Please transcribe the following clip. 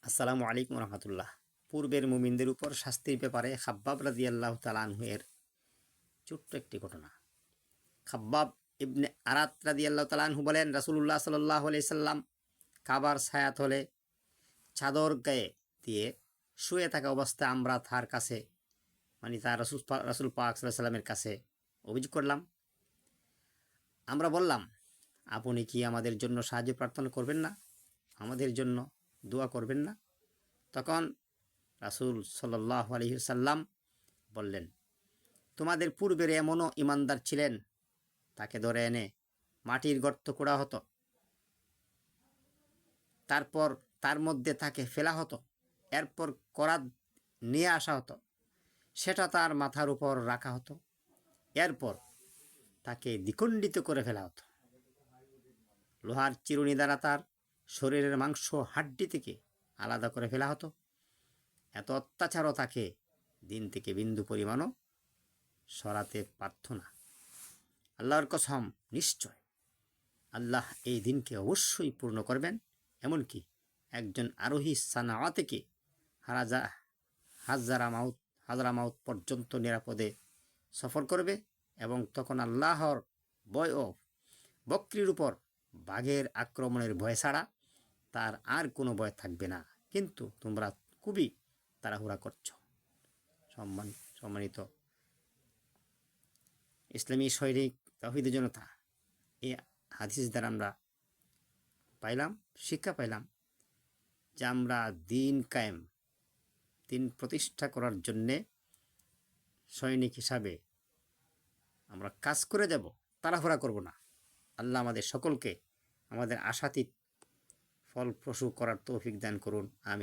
আসসালামু আলাইকুম রহমতুল্লাহ। পূর্বের মুমিনদের উপর শাস্তির ব্যাপারে খাব্বাব রাদিয়াল্লাহু তাআলা আনহু এর ছোট্ট একটি ঘটনা। খাব্বাব ইবনে আরাত রাদিয়াল্লাহু তাআলা আনহু বলেন, রাসূলুল্লাহ সাল্লাল্লাহু আলাইহি সাল্লাম কাবার ছায়াতলে চাদর গায়ে দিয়ে শুয়ে থাকা অবস্থায় আমরা তার কাছে তার রাসূল পাক সাল্লাল্লাহু আলাইহি সাল্লামের কাছে অভিযোগ করলাম। আমরা বললাম, আপনি কি আমাদের জন্য সাহায্য প্রার্থনা করবেন না, আমাদের জন্য দোয়া করবেন না? তখন রাসূল সাল্লাল্লাহু আলাইহি সাল্লাম বললেন, তোমাদের পূর্বের এমনও ইমানদার ছিলেন, তাকে ধরে এনে মাটির গর্ত করা হতো, তারপর তার মধ্যে তাকে ফেলা হতো, এরপর করাত নিয়ে আসা হতো, সেটা তার মাথার উপর রাখা হতো, এরপর তাকে দ্বিখণ্ডিত করে ফেলা হতো, লোহার চিরুনি দ্বারা তার শরীরের মাংস হাড্ডি থেকে আলাদা করে ফেলা হতো। এত অত্যাচারও তাকে দিন থেকে বিন্দু পরিমাণও সরাতে পারত না। আল্লাহর কসম, নিশ্চয় আল্লাহ এই দিনকে অবশ্যই পূর্ণ করবেন। এমনকি একজন আরোহী সানাআ থেকে হাজারামাউত পর্যন্ত নিরাপদে সফর করবে, এবং তখন আল্লাহর ভয় ও বকরির উপর বাঘের আক্রমণের ভয় ছাড়া তার আর কোনো ভয় থাকবে না। কিন্তু তোমরা খুবই তাড়াহুড়া করছ। সম্মানিত ইসলামী সৈনিক, তাওহীদের জনতা, এই হাদিস দ্বারা আমরা শিক্ষা পাইলাম যে আমরা দিন কায়েম, দিন প্রতিষ্ঠা করার জন্যে সৈনিক হিসাবে আমরা কাজ করে যাব, তাড়াহুড়া করব না। আল্লাহ আমাদের সকলকে আমাদের আশাতীত ফলপ্রসূ করার তৌফিক দান করুন। আমি